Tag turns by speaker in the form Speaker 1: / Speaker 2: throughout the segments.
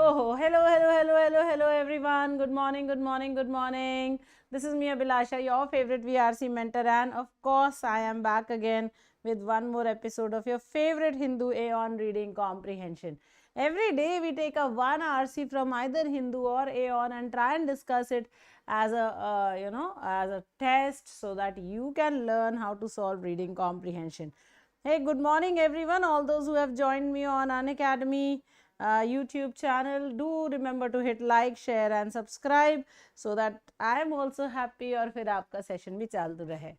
Speaker 1: Oh, hello everyone. Good morning, good morning, good morning. This is me Abhilasha, your favorite VRC mentor, and of course I am back again with one more episode of your favorite Hindu AEON reading comprehension. Every day we take a one RC from either Hindu or AEON and try and discuss it as as a test so that you can learn how to solve reading comprehension. Hey, good morning everyone, all those who have joined me on Unacademy YouTube channel. Do remember to hit like, share and subscribe so that I am also happy और फिर आपका session भी चालू रहे.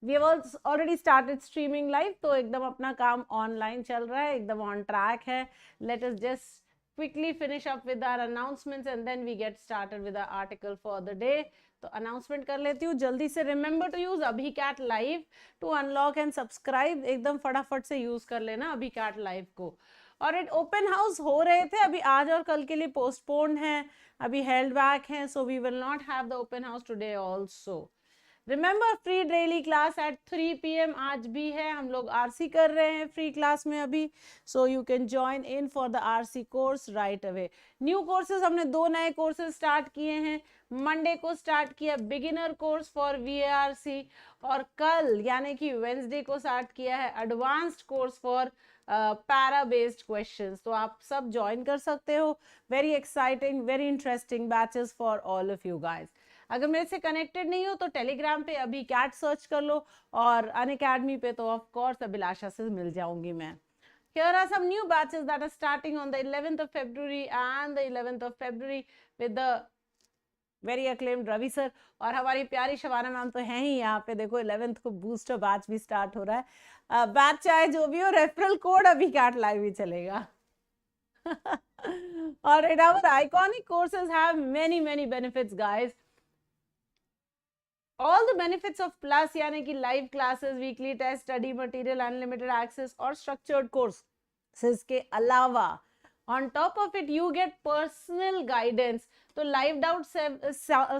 Speaker 1: We have already started streaming live, तो एकदम अपना काम ऑनलाइन चल रहा है, एकदम ऑन ट्रैक है. Let us just quickly finish up with our announcements and then we get started with our article for the day. तो अनाउंसमेंट कर लेती हूँ जल्दी से. रिमेंबर टू यूज अभी CAT live to unlock and subscribe. एकदम फटाफट से यूज कर लेना अभी कैट लाइव को. और इट ओपन हाउस हो रहे थे, अभी आज और कल के लिए पोस्टपोन्ड हैं, अभी हेल्ड बैक हैं, so we will not have the open house today also. Remember free daily class at 3 PM आज भी है. हम लोग आरसी कर रहे हैं फ्री क्लास में अभी, so you can join in for the RC course right away. New courses, हमने 2 नए कोर्सेज स्टार्ट किए हैं. मंडे को स्टार्ट किया बिगिनर कोर्स फॉर VARC और कल यानी कि वेंसडे को स्टार्ट किया है advanced course for para based questions. तो आप सब ज्वाइन कर सकते हो. Very exciting, very interesting batches for all of you guys. अगर मेरे से कनेक्टेड नहीं हो तो टेलीग्राम पे अभी कैट सर्च कर लो और अनअकैडमी पे तो ऑफ कोर्स अभिलाषा से मिल जाऊंगी मैं. Here are some new batches that are starting on the 11th of February and the 11th of February with the very acclaimed Ravi sir और हमारी प्यारी शबाना मैम तो हैं ही यहाँ पे. देखो 11th को बूस्टर बैच भी स्टार्ट हो रहा है. बैच चाहे जो भी हो, रेफरल कोड अभी कैट लाइव ही चलेगा. और it our iconic courses have many benefits guys. All the benefits of plus यानी कि live classes, weekly test, study material, unlimited access और स्ट्रक्चर्ड कोर्सेज के अलावा on top of it you get personal guidance. तो live doubt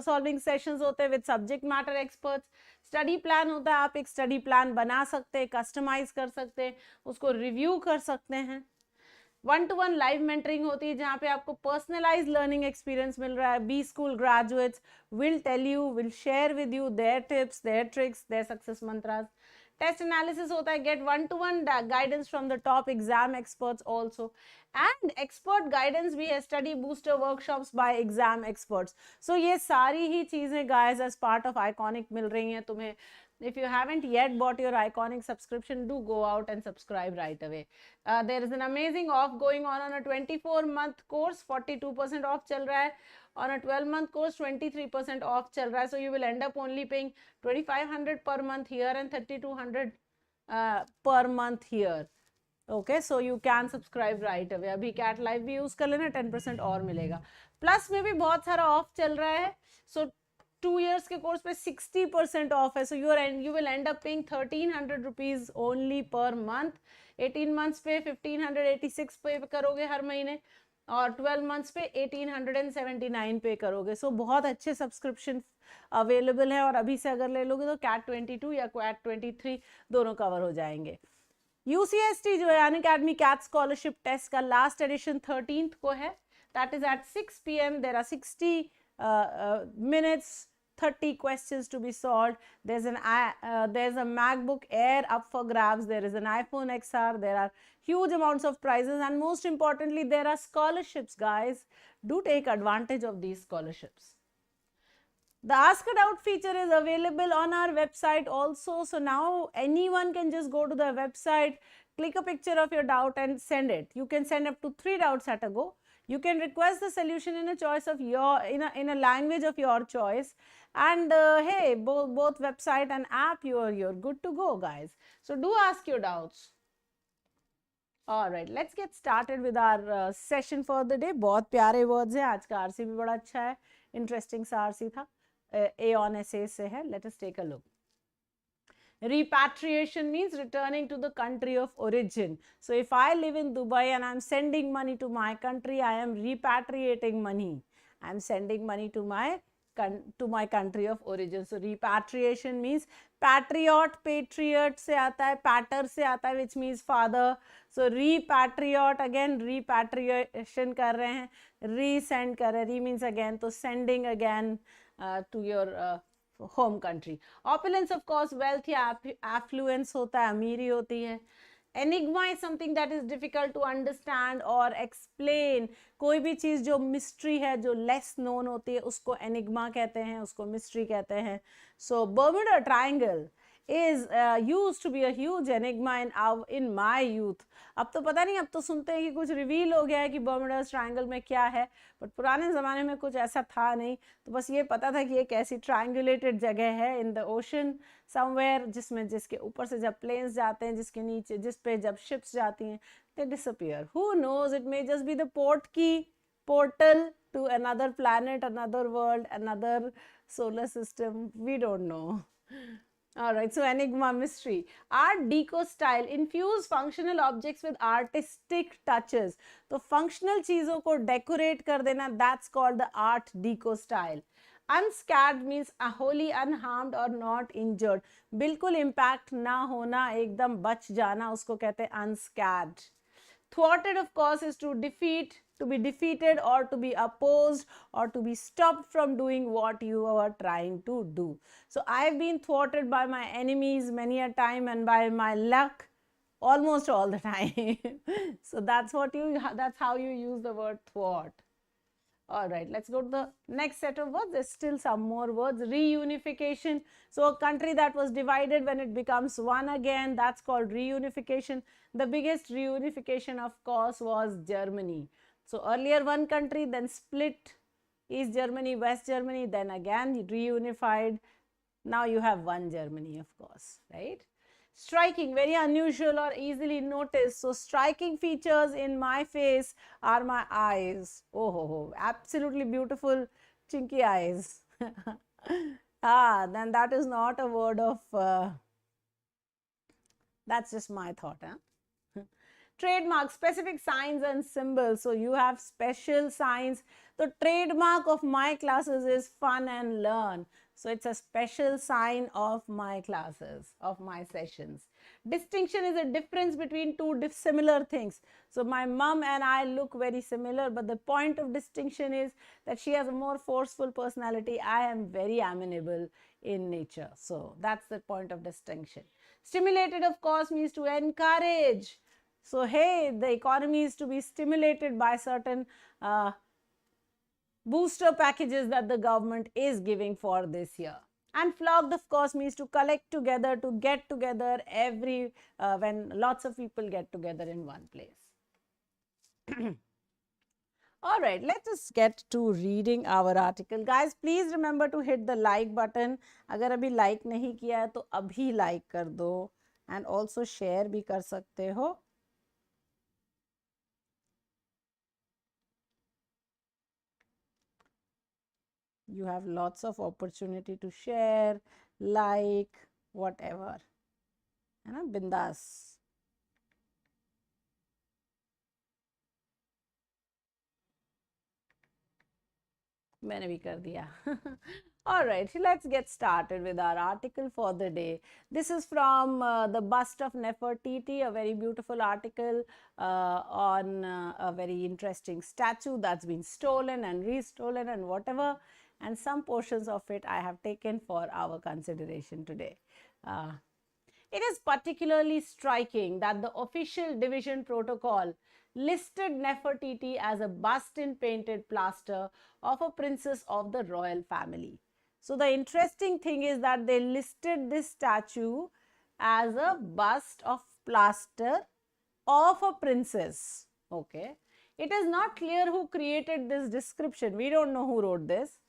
Speaker 1: solving sessions होते हैं with subject matter experts. Study plan होता है, आप एक स्टडी प्लान बना सकते हैं, कस्टमाइज कर सकते हैं, उसको रिव्यू कर सकते हैं. 1-to-1 लाइव मेंटरिंग होती है जहाँ पे आपको पर्सनलाइज लर्निंग एक्सपीरियंस मिल रहा है. B school graduates will tell you, will share with you their tips, their tricks, their success mantras. Test analysis होता है, get 1-to-1 guidance from the top exam experts also and expert guidance भी है, study booster workshops by exam experts. So ये सारी ही चीजें guys as part of iconic मिल रही हैं तुम्हें. If you haven't yet bought your iconic subscription, do go out and subscribe right away. There is an amazing off going on a 24-month course. 42% off चल रहा है. On a 12-month course, 23% off चल रहा है. So you will end up only paying 2,500 per month here and 3,200 per month here. Okay, so you can subscribe right away. अभी CAT live भी use कर लेना, 10% और मिलेगा. प्लस में भी बहुत सारा ऑफ चल रहा है. So 2 years के कोर्स पे 60% ऑफ है. सो you will end up paying 1,300 rupees only per month. 18 months पे 1,586 पे करोगे हर महीने और 12 months पे 1,879 पे करोगे. सो बहुत अच्छे सब्सक्रिप्शन अवेलेबल है और अभी से अगर ले लोगे तो CAT-22 या CAT-23 दोनों कवर हो जाएंगे. UCST जो है अनअकैडमी कैट स्कॉलरशिप टेस्ट का लास्ट एडिशन 13th को है. That is at 6 PM. There are 60 minutes, 30 questions to be solved. There's a MacBook Air up for grabs. There is an iPhone XR. There are huge amounts of prizes and most importantly there are scholarships guys. Do take advantage of these scholarships. The Ask a Doubt feature is available on our website also. So now anyone can just go to the website, click a picture of your doubt and send it. You can send up to 3 doubts at a go. You can request the solution in a choice of your in a language of your choice, and hey, both website and app you're good to go guys. So do ask your doubts. All right, let's get started with our session for the day. बहुत प्यारे words हैं. आज का RC भी बड़ा अच्छा है, interesting सा RC था. AEON RCs से है. Let us take a look. Repatriation means returning to the country of origin. So if I live in Dubai and I'm sending money to my country, I am repatriating money. I'm sending money to my to my country of origin. So repatriation means patriot, patriot से आता है, pater से आता है, which means father. So repatriate, again repatriation कर रहे हैं, resend कर रहे हैं, re means again, तो sending again to your home country. Opulence of course wealth या affluence होता है, अमीरी होती है. Enigma is something that is difficult to understand or explain. कोई भी चीज़ जो mystery है, जो less known होती है, उसको enigma कहते हैं, उसको mystery कहते हैं. So Bermuda Triangle is used to be a huge enigma in my youth. अब तो पता नहीं, अब तो सुनते हैं कि कुछ रिवील हो गया है कि बर्मुडा ट्रायंगल में क्या है, बट पुराने ज़माने में कुछ ऐसा था नहीं. तो बस ये पता था कि एक ऐसी ट्रायंगुलेटेड जगह है इन द ओशन समवेयर, जिसके ऊपर से जब प्लेन्स जाते हैं, जिसके नीचे, जिस पे जब शिप्स जाती हैं, they disappear. Who knows, it may just be the port की portal to another planet, another world, another solar system. We don't know. Alright, so enigma, mystery. Art Deco style, infuse functional objects with artistic touches. तो functional चीज़ों को decorate कर देना, that's called the Art Deco style. Unscarred means wholly unharmed or not injured. बिल्कुल impact ना होना, एकदम बच जाना, उसको कहते हैं unscarred. Thwarted, of course, is to defeat, to be defeated or to be opposed or to be stopped from doing what you are trying to do. So I've been thwarted by my enemies many a time, and by my luck almost all the time. So that's how you use the word thwart. All right, let's go to the next set of words. There's still some more words. Reunification. So a country that was divided, when it becomes one again, that's called reunification. The biggest reunification, of course, was Germany. So earlier one country, then split, East Germany, West Germany, then again reunified. Now you have one Germany, of course, right? Striking, very unusual or easily noticed. So striking features in my face are my eyes. Oh, absolutely beautiful, chinky eyes. Then that is not a word of, that's just my thought. Trademark, specific signs and symbols. So you have special signs. The trademark of my classes is fun and learn. So it's a special sign of my classes, of my sessions. Distinction is a difference between two similar things. So my mom and I look very similar, but the point of distinction is that she has a more forceful personality. I am very amenable in nature. So that's the point of distinction. Stimulated, of course, means to encourage. So hey, the economy is to be stimulated by certain booster packages that the government is giving for this year. And flocked, of course, means to collect together, to get together when lots of people get together in one place. All right, let us get to reading our article. Guys, please remember to hit the like button. अगर अभी like नहीं किया है तो अभी like कर दो, and also share भी कर सकते हो. You have lots of opportunity to share, like, whatever. है ना, बिंदास. मैंने भी कर दिया. All right, let's get started with our article for the day. This is from the Bust of Nefertiti, a very beautiful article on a very interesting statue that's been stolen and restolen and whatever. And some portions of it I have taken for our consideration today. It is particularly striking that the official division protocol listed Nefertiti as a bust in painted plaster of a princess of the royal family. So the interesting thing is that they listed this statue as a bust of plaster of a princess. Okay. It is not clear who created this description. We don't know who wrote this.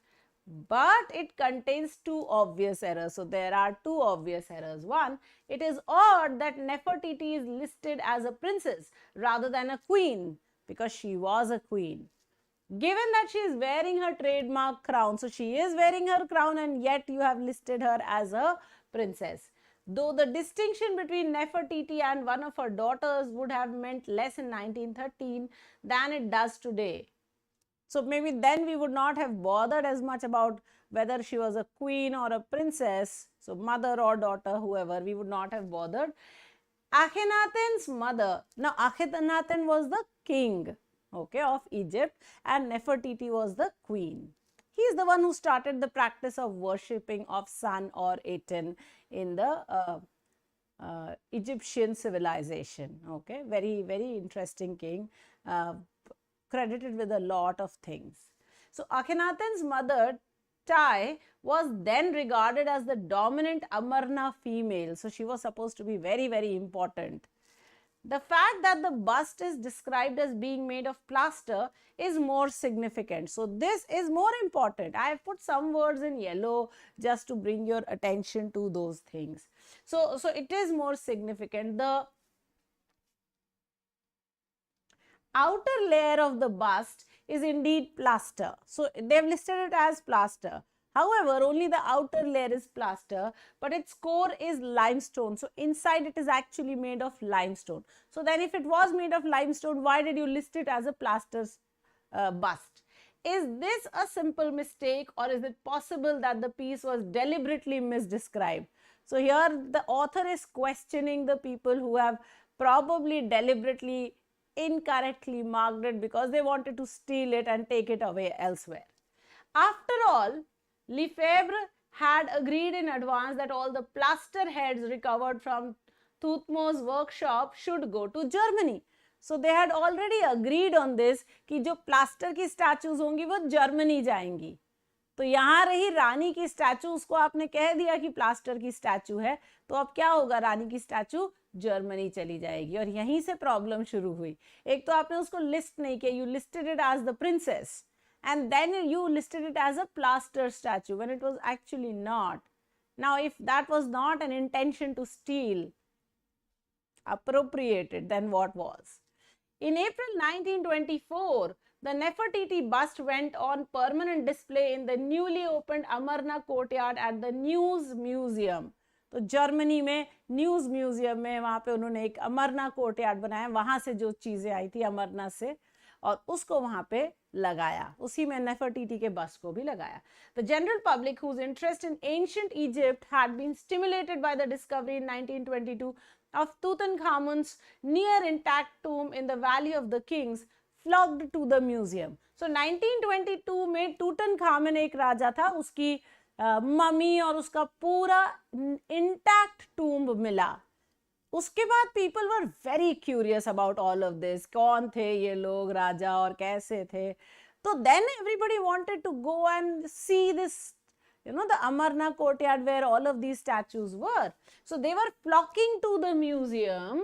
Speaker 1: But it contains two obvious errors. So there are two obvious errors. One, it is odd that Nefertiti is listed as a princess rather than a queen, because she was a queen. Given that she is wearing her trademark crown, so she is wearing her crown, and yet you have listed her as a princess. Though the distinction between Nefertiti and one of her daughters would have meant less in 1913 than it does today. So maybe then we would not have bothered as much about whether she was a queen or a princess, so mother or daughter, whoever, we would not have bothered. Akhenaten's mother, now Akhenaten was the king, okay, of Egypt, and Nefertiti was the queen. He is the one who started the practice of worshipping of Sun or Aten in the Egyptian civilization. Okay, very, very interesting king, credited with a lot of things. So Akhenaten's mother, Tai, was then regarded as the dominant Amarna female. So she was supposed to be very, very important. The fact that the bust is described as being made of plaster is more significant. So this is more important. I have put some words in yellow just to bring your attention to those things. So it is more significant. The outer layer of the bust is indeed plaster. So they have listed it as plaster. However, only the outer layer is plaster, but its core is limestone. So inside it is actually made of limestone. So then if it was made of limestone, why did you list it as a plaster bust? Is this a simple mistake, or is it possible that the piece was deliberately misdescribed? So here the author is questioning the people who have probably deliberately incorrectly marked it because they wanted to steal it and take it away elsewhere. After all, Lefebvre had agreed in advance that all the plaster heads recovered from Thutmo's workshop should go to Germany. So they had already agreed on this कि जो plaster की statues होंगी वो Germany जाएंगी. तो यहाँ रही रानी की स्टैचू, उसको आपने कह दिया कि प्लास्टर की स्टैचू है, तो अब क्या होगा, रानी की स्टैचू जर्मनी चली जाएगी. और यहीं से प्रॉब्लम शुरू हुई. एक तो आपने उसको लिस्ट नहीं किया, you listed it as the princess, and then you listed it as a plaster statue when it was actually not. Now, if that was not an intention to steal, appropriated, then what was? In April 1924, the Nefertiti bust went on permanent display in the newly opened Amarna courtyard at the News Museum. तो Germany में news museum में वहां पे उन्होंने एक अमरना courtyard बनाया, वहां से जो चीजें आई थी अमरना से, और उसको वहां पे लगाया, उसी में नेफरटीटी के बस्ट को भी लगाया. The general public whose interest in ancient Egypt had been stimulated by the discovery in 1922 of Tutankhamun's near intact tomb in the Valley of the Kings flocked to the museum. So 1922 में टूटनखामन एक राजा था, उसकी mummy और उसका पूरा intact tomb मिला. उसके बाद people were very curious about all of this, कौन थे ये लोग, राजा और कैसे थे. तो then everybody wanted to go and see this, you know, the Amarna courtyard where all of these statues were. So they were flocking to the museum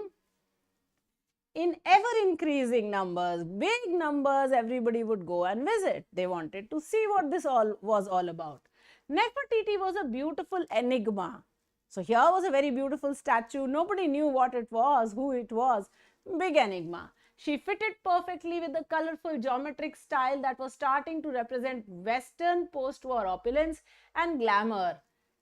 Speaker 1: in ever increasing numbers, big numbers. Everybody would go and visit. They wanted to see what this all was all about. Nefertiti was a beautiful enigma. So here was a very beautiful statue. Nobody knew what it was, who it was. Big enigma. She fitted perfectly with the colorful geometric style that was starting to represent Western post-war opulence and glamour.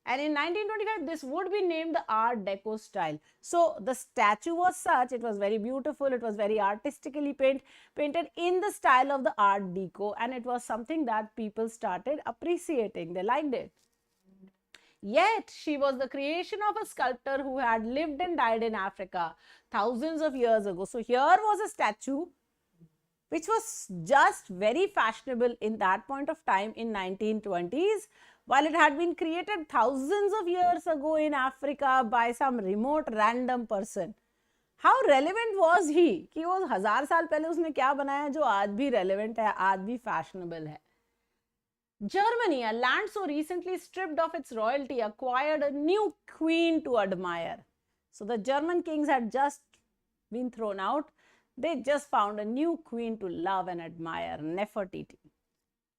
Speaker 1: And in 1925, this would be named the Art Deco style. So the statue was such, it was very beautiful, it was very artistically painted in the style of the Art Deco, and it was something that people started appreciating. They liked it. Yet, she was the creation of a sculptor who had lived and died in Africa thousands of years ago. So here was a statue which was just very fashionable in that point of time in 1920s, while it had been created thousands of years ago in Africa by some remote random person. How relevant was he? कि वो 1000 साल पहले उसने क्या बनाया जो आज भी relevant है, आज भी fashionable है. Germany, a land so recently stripped of its royalty, acquired a new queen to admire. So the German kings had just been thrown out. They just found a new queen to love and admire, Nefertiti.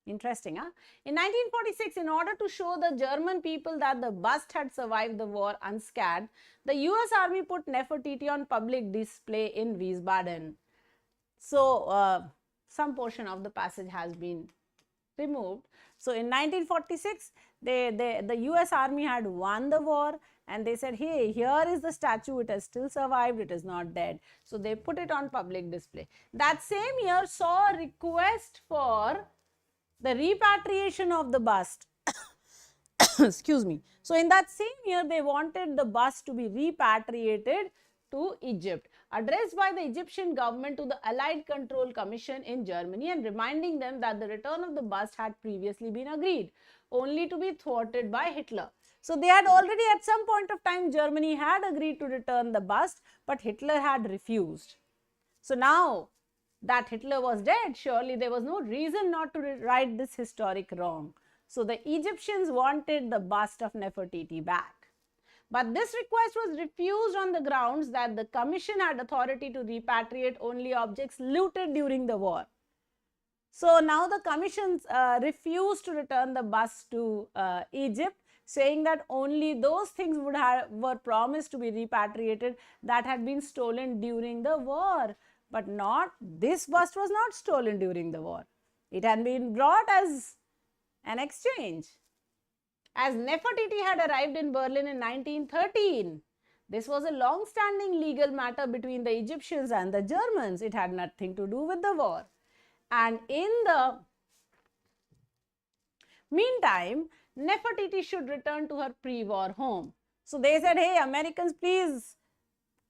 Speaker 1: Interesting, huh? In 1946, in order to show the German people that the bust had survived the war unscathed, the US Army put Nefertiti on public display in Wiesbaden. So, some portion of the passage has been removed. So in 1946, the US Army had won the war, and they said, hey, here is the statue, it has still survived, it is not dead. So they put it on public display. That same year saw a request for the repatriation of the bust. Excuse me. So in that same year, they wanted the bust to be repatriated to Egypt, addressed by the Egyptian government to the Allied Control Commission in Germany, and reminding them that the return of the bust had previously been agreed, only to be thwarted by Hitler. So they had already, at some point of time, Germany had agreed to return the bust, but Hitler had refused. So now that Hitler was dead, surely there was no reason not to right this historic wrong. So the Egyptians wanted the bust of Nefertiti back. But this request was refused on the grounds that the commission had authority to repatriate only objects looted during the war. So now the commissions refused to return the bust to Egypt, saying that only those things were promised to be repatriated that had been stolen during the war. But this bust was not stolen during the war. It had been brought as an exchange. As Nefertiti had arrived in Berlin in 1913, this was a long-standing legal matter between the Egyptians and the Germans. It had nothing to do with the war. And in the meantime, Nefertiti should return to her pre-war home. So they said, hey, Americans, please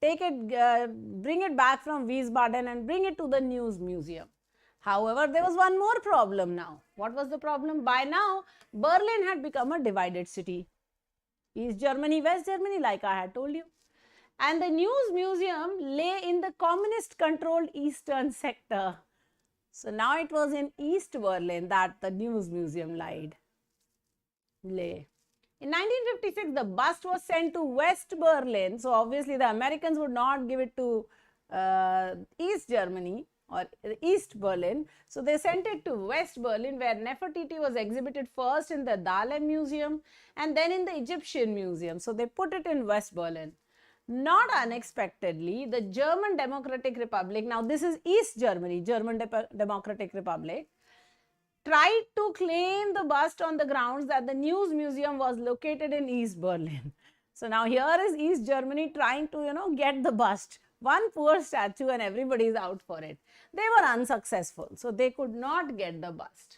Speaker 1: take it, bring it back from Wiesbaden and bring it to the News Museum. However, there was one more problem now. What was the problem? By now, Berlin had become a divided city. East Germany, West Germany, like I had told you. And the News Museum lay in the communist-controlled eastern sector. So now it was in East Berlin that the News Museum lay. In 1956, the bust was sent to West Berlin. So obviously, the Americans would not give it to East Germany or East Berlin. So they sent it to West Berlin, where Nefertiti was exhibited first in the Dahlem Museum and then in the Egyptian Museum. So they put it in West Berlin. Not unexpectedly, the German Democratic Republic, now this is East Germany, German Democratic Republic, tried to claim the bust on the grounds that the News Museum was located in East Berlin. So now here is East Germany trying to, get the bust. One poor statue and everybody is out for it. They were unsuccessful, so they could not get the bust.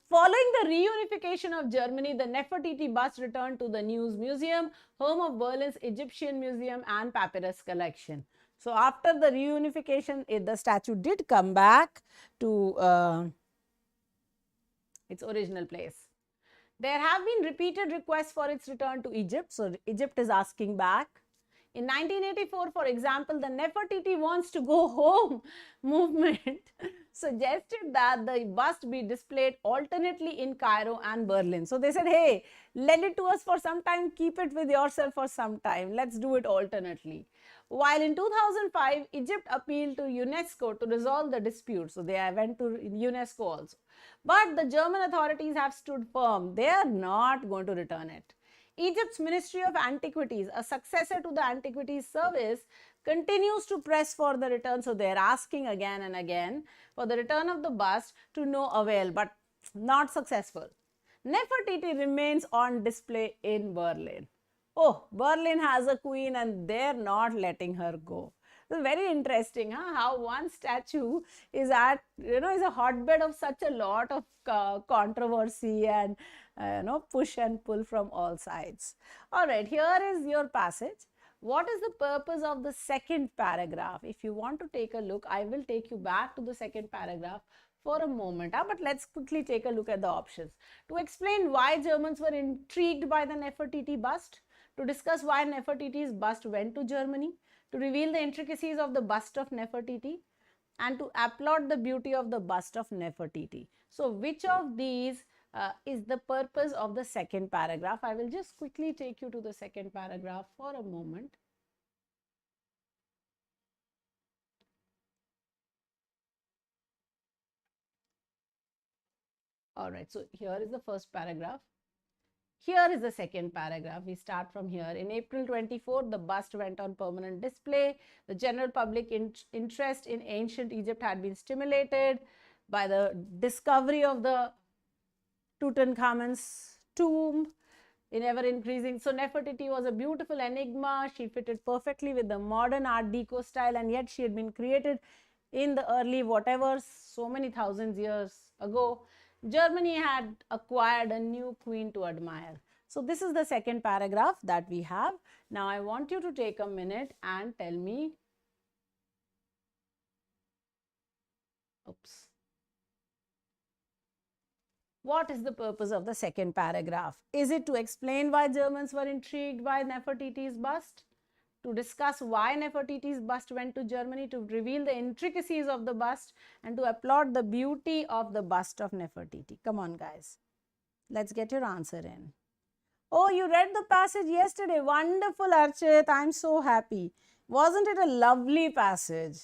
Speaker 1: Following the reunification of Germany, the Nefertiti bust returned to the News Museum, home of Berlin's Egyptian Museum and Papyrus collection. So after the reunification, the statue did come back to its original place. There have been repeated requests for its return to Egypt. So Egypt is asking back. In 1984, for example, the Nefertiti wants to go home movement suggested that the bust be displayed alternately in Cairo and Berlin. So they said, hey, lend it to us for some time, keep it with yourself for some time. Let's do it alternately. While in 2005, Egypt appealed to UNESCO to resolve the dispute. So they went to UNESCO also. But the German authorities have stood firm. They are not going to return it. Egypt's Ministry of Antiquities, a successor to the Antiquities Service, continues to press for the return. So they are asking again and again for the return of the bust, to no avail, but not successful. Nefertiti remains on display in Berlin. Oh, Berlin has a queen and they're not letting her go. It's very interesting, how one statue is is a hotbed of such a lot of controversy and push and pull from all sides. All right, here is your passage. What is the purpose of the second paragraph? If you want to take a look, I will take you back to the second paragraph for a moment, but let's quickly take a look at the options. To explain why Germans were intrigued by the Nefertiti bust, to discuss why Nefertiti's bust went to Germany, to reveal the intricacies of the bust of Nefertiti, and to applaud the beauty of the bust of Nefertiti. So which of these is the purpose of the second paragraph? I will just quickly take you to the second paragraph for a moment. All right, so here is the first paragraph. Here is the second paragraph. We start from here. In April 24, the bust went on permanent display. The general public interest in ancient Egypt had been stimulated by the discovery of the Tutankhamun's tomb in ever increasing. So Nefertiti was a beautiful enigma. She fitted perfectly with the modern Art Deco style, and yet she had been created in the early whatever, so many thousands years ago. Germany had acquired a new queen to admire. So this is the second paragraph that we have. Now I want you to take a minute and tell me, what is the purpose of the second paragraph? Is it to explain why Germans were intrigued by Nefertiti's bust? To discuss why Nefertiti's bust went to Germany, to reveal the intricacies of the bust, and to applaud the beauty of the bust of Nefertiti? Come on, guys. Let's get your answer in. Oh, you read the passage yesterday. Wonderful, Archit. I'm so happy. Wasn't it a lovely passage?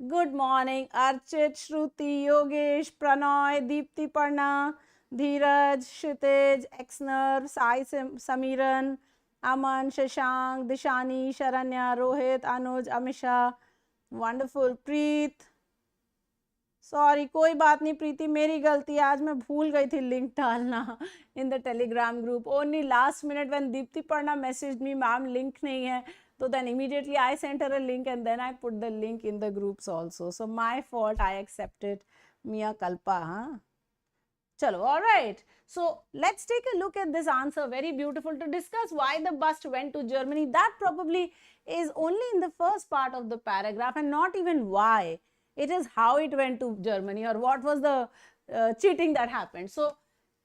Speaker 1: Good morning, Archit, Shruti, Yogesh, Pranoy, Deepti Parna, Dheeraj, Kshitij, Exner, Sai Samiran, Aman, Shashank, Dishani, Sharanya, Rohit, Anuj, Amisha. Wonderful. Preet. Sorry, कोई बात नहीं प्रीति, मेरी गलती है, आज मैं भूल गई थी लिंक डालना in the Telegram group. Only last minute when Dipti Parna message me, ma'am link नहीं है, तो then immediately I sent her a link and then I put the link in the groups also. So my fault, I accept it. Mia culpa, huh? Chalo, all right. So let's take a look at this answer. Very beautiful. To discuss why the bust went to Germany, that probably is only in the first part of the paragraph, and not even why. It is how it went to Germany, or what was the cheating that happened. So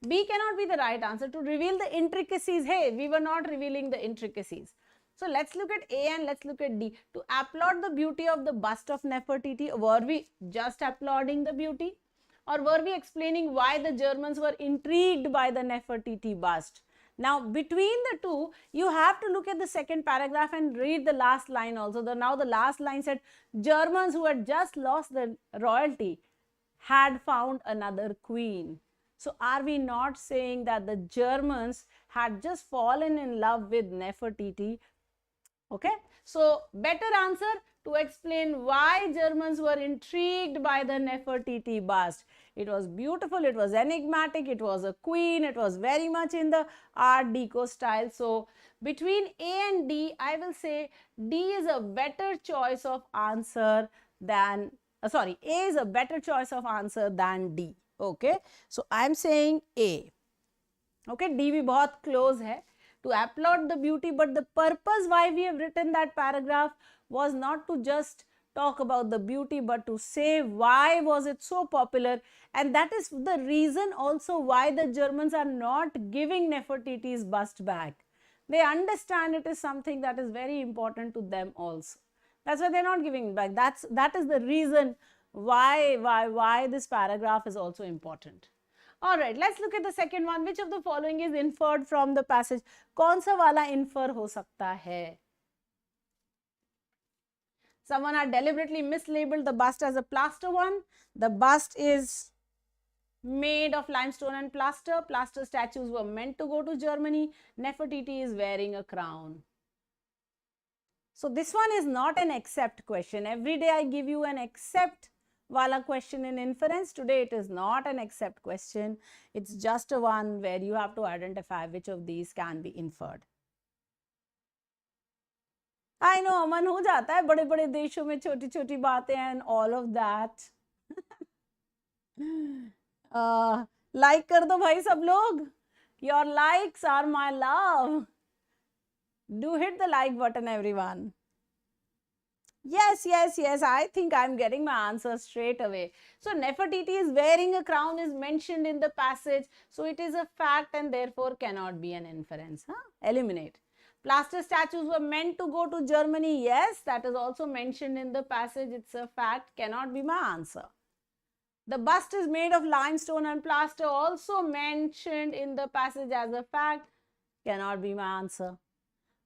Speaker 1: B cannot be the right answer. To reveal the intricacies, hey, we were not revealing the intricacies. So let's look at A and let's look at D. To applaud the beauty of the bust of Nefertiti, were we just applauding the beauty, or were we explaining why the Germans were intrigued by the Nefertiti bust? Now, between the two, you have to look at the second paragraph and read the last line also. Now, the last line said, Germans who had just lost the royalty had found another queen. So, are we not saying that the Germans had just fallen in love with Nefertiti? Okay, so better answer, to explain why Germans were intrigued by the Nefertiti bust. It was beautiful, it was enigmatic, it was a queen, it was very much in the Art Deco style. So between A and D, I will say D is a better choice of answer than, A is a better choice of answer than D. Okay, so I am saying A. Okay, D भी बहुत close है. To applaud the beauty, but the purpose why we have written that paragraph was not to just talk about the beauty, but to say why was it so popular, and that is the reason also why the Germans are not giving Nefertiti's bust back. They understand it is something that is very important to them also. That's why they're not giving it back. That is the reason why this paragraph is also important. All right, let's look at the second one. Which of the following is inferred from the passage? कौन सा वाला infer हो सकता है? Someone had deliberately mislabeled the bust as a plaster one. The bust is made of limestone and plaster. Plaster statues were meant to go to Germany. Nefertiti is wearing a crown. So this one is not an except question. Every day I give you an except wala question in inference. Today it is not an except question. It's just a one where you have to identify which of these can be inferred. I know, अमन हो जाता है बड़े बड़े देशों में छोटी छोटी बातें and all of that. Like कर दो भाई सब लोग. Your likes are my love. Do hit the like button, everyone. Yes, I think I'm getting my answer straight away. So Nefertiti is wearing a crown is mentioned in the passage. So it is a fact and therefore cannot be an inference. Eliminate. Plaster statues were meant to go to Germany. Yes, that is also mentioned in the passage. It's a fact, cannot be my answer. The bust is made of limestone and plaster, also mentioned in the passage as a fact, cannot be my answer.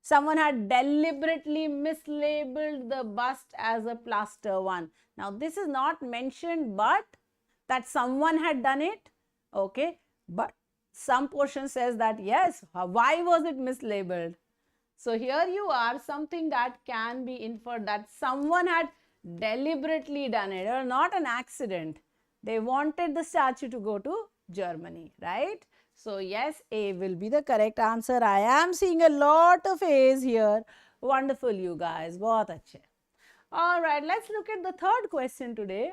Speaker 1: Someone had deliberately mislabeled the bust as a plaster one. Now, this is not mentioned, but that someone had done it. Okay, but some portion says that yes, why was it mislabeled? So here you are, something that can be inferred, that someone had deliberately done it, or not an accident. They wanted the statue to go to Germany, right? So yes, A will be the correct answer. I am seeing a lot of A's here. Wonderful, you guys. बहुत अच्छे. All right, let's look at the third question today.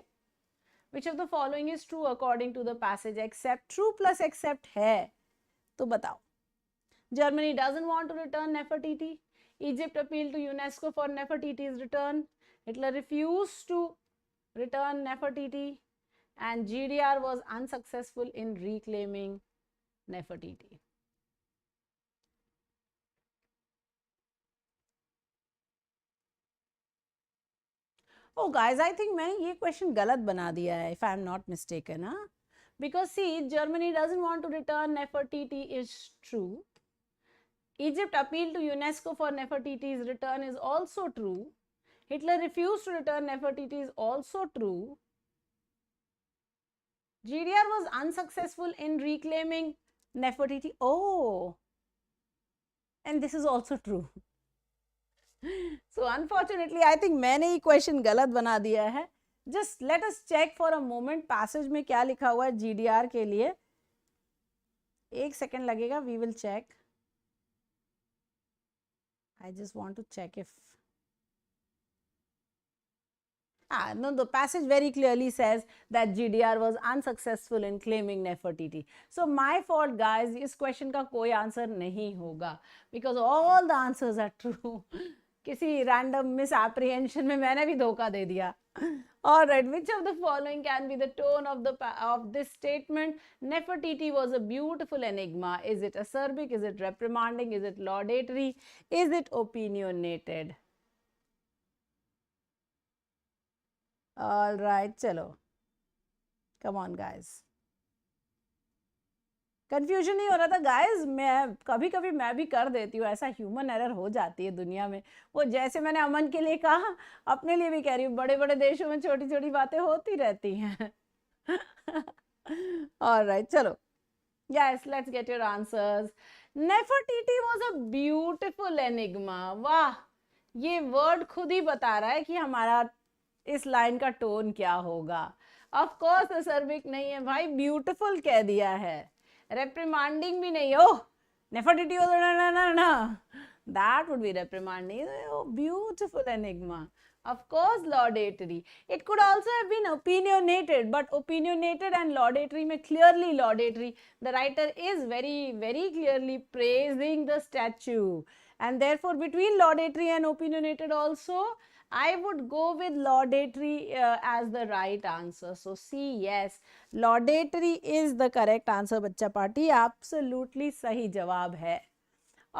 Speaker 1: Which of the following is true according to the passage except? True plus except है तो बताओ. Germany doesn't want to return Nefertiti. Egypt appealed to UNESCO for Nefertiti's return. Hitler refused to return Nefertiti. And GDR was unsuccessful in reclaiming Nefertiti. Oh guys, I think मैंने ये question गलत बना दिया है, if I am not mistaken, huh? Because see, Germany doesn't want to return Nefertiti is true. Egypt appealed to UNESCO for Nefertiti's return is also true. Hitler refused to return Nefertiti is also true. GDR was unsuccessful in reclaiming Nefertiti. Oh, and this is also true. So unfortunately, I think मैंने ही question गलत बना दिया है. Just let us check for a moment passage में क्या लिखा हुआ है GDR के लिए. एक second लगेगा. We will check. I just want to check if no, the passage very clearly says that GDR was unsuccessful in claiming Nefertiti. So my fault, guys. इस question का कोई answer नहीं होगा because all the answers are true. किसी random misapprehension में मैंने भी धोखा दे दिया. All right, which of the following can be the tone of this statement? Nefertiti was a beautiful enigma. Is it acerbic? Is it reprimanding? Is it laudatory? Is it opinionated? All right, चलो. Come on, guys. Confusion नहीं हो रहा था guys. मैं कभी कभी मैं भी कर देती हूँ ऐसा. ह्यूमन एरर हो जाती है दुनिया में. वो जैसे मैंने अमन के लिए कहा, अपने लिए भी कह रही हूँ. बड़े बड़े देशों में छोटी छोटी बातें होती रहती हैं. ऑलराइट, चलो. Yes, let's get your answers. Nefertiti was a beautiful enigma. वाह, ये वर्ड खुद ही बता रहा है कि हमारा इस लाइन का टोन क्या होगा. ऑफ कोर्स असर्बिक नहीं है भाई, ब्यूटीफुल कह दिया है. reprimanding भी नहीं. oh, Nefertiti was no. That would be reprimanding. Oh, beautiful enigma. Of course, laudatory. It could also have been opinionated, but opinionated and laudatory में clearly laudatory. The writer is very, very clearly praising the statue. And therefore, between laudatory and opinionated also, I would go with laudatory as the right answer. So C, yes, laudatory is the correct answer. बच्चा party absolutely सही जवाब है.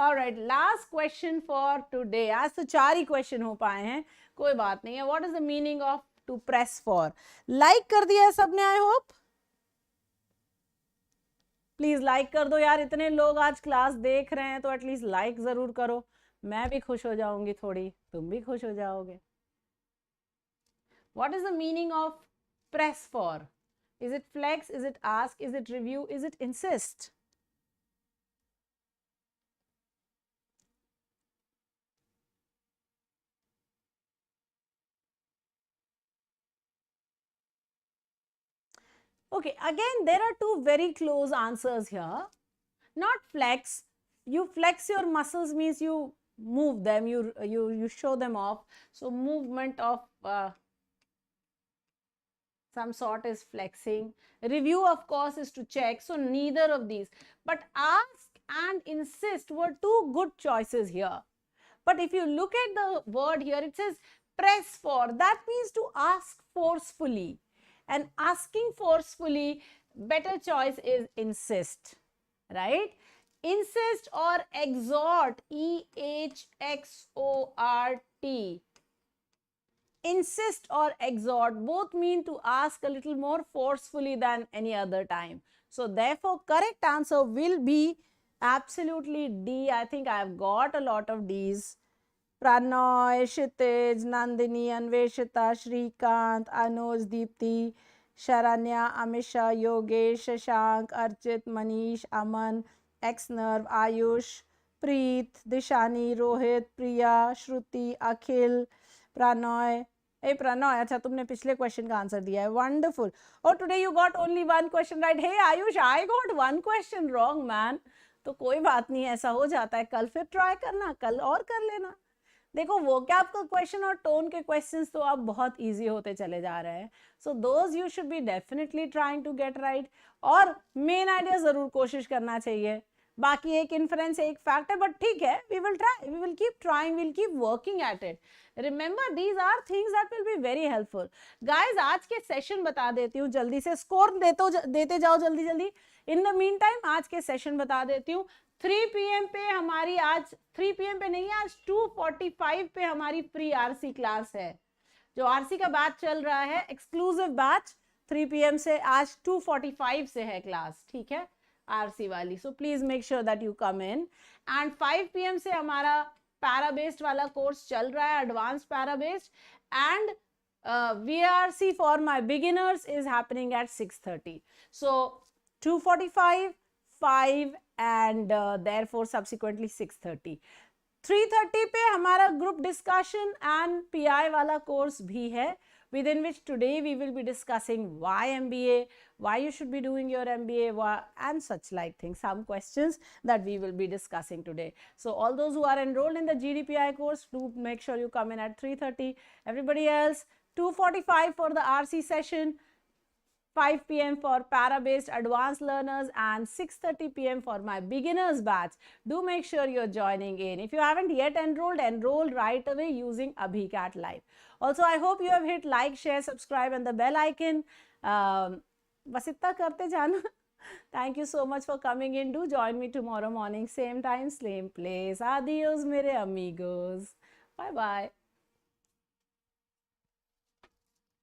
Speaker 1: Alright, last question for today. आज तो 4 ही question हो पाए हैं, कोई बात नहीं है. What is the meaning of to press for? Like कर दिया है सबने, I hope. प्लीज लाइक कर दो यार. इतने लोग आज क्लास देख रहे हैं तो एटलीस्ट लाइक जरूर करो. मैं भी खुश हो जाऊंगी थोड़ी, तुम भी खुश हो जाओगे. What is the meaning of press for? Is it flex? Is it ask? Is it review? Is it insist? Okay, again there are two very close answers here. Not flex. You flex your muscles means you move them, you show them off. So movement of some sort is flexing. Review, of course, is to check. So neither of these. But ask and insist were two good choices here. But if you look at the word here, it says press for. That means to ask forcefully. And asking forcefully, better choice is insist, right? Insist or exhort, E-H-X-O-R-T. Insist or exhort both mean to ask a little more forcefully than any other time. So therefore, correct answer will be absolutely D. I think I have got a lot of Ds. Pranoy, Kshitij, Nandini, Anveshita, Shrikant, Anuj, Deepti, Sharanya, Amisha, Yogesh, Shashank, Archit, Manish, Aman, Xnerv, Ayush, Preet, Dishani, Rohit, Priya, Shruti, Akhil, Pranoy, हे प्रणय, अच्छा तुमने पिछले question का answer दिया है, wonderful. और today you got only one question right. Hey Ayush, I got one question wrong man. तो कोई बात नहीं, ऐसा हो जाता है. कल फिर ट्राई करना, कल और कर लेना. देखो वो क्या आपका क्वेश्चन और टोन के क्वेश्चंस तो अब बहुत इजी होते चले जा रहे हैं. So those you should be definitely trying to get right. और मेन आइडिया जरूर कोशिश करना चाहिए. बाकी एक इन्फ्रेंस एक फैक्ट है, बट ठीक है, we will try, we will keep trying, we'll keep working at it. Remember these are things that will be very helpful. Guys आज के सेशन बता देती हूँ जल्दी से, स्कोर देते जाओ जल्दी जल्दी. इन द मीन टाइम आज के सेशन बता देती हूँ. 3 PM पे हमारी आज, 3 PM पे नहीं, आज 2:45 पे हमारी फ्री आरसी क्लास है. जो आरसी का बैच चल रहा है, एक्सक्लूसिव बैच, 3 PM से आज 2:45 से है क्लास. ठीक है, आरसी वाली. So please make sure that you come in. And 5 PM से हमारा पैरा बेस्ड वाला कोर्स चल रहा है, advance para based. And VARC for my beginners is happening at 6:30. So 2:45, 5 and therefore subsequently 6:30. 3:30 पे हमारा ग्रुप डिस्कशन एंड PI वाला course भी है, within which today we will be discussing why MBA, why you should be doing your MBA, and such like things, some questions that we will be discussing today. So all those who are enrolled in the GDPI course, do make sure you come in at 3:30. Everybody else, 2:45 for the RC session, 5 PM for para-based advanced learners, and 6:30 PM for my beginners batch. Do make sure you're joining in. If you haven't yet enrolled, enroll right away using AbhiCat Live. Also, I hope you have hit like, share, subscribe and the bell icon. बस इतना करते जाना. Thank you so much for coming in. Do join me tomorrow morning, same time, same place. Adios, mere amigos. Bye bye.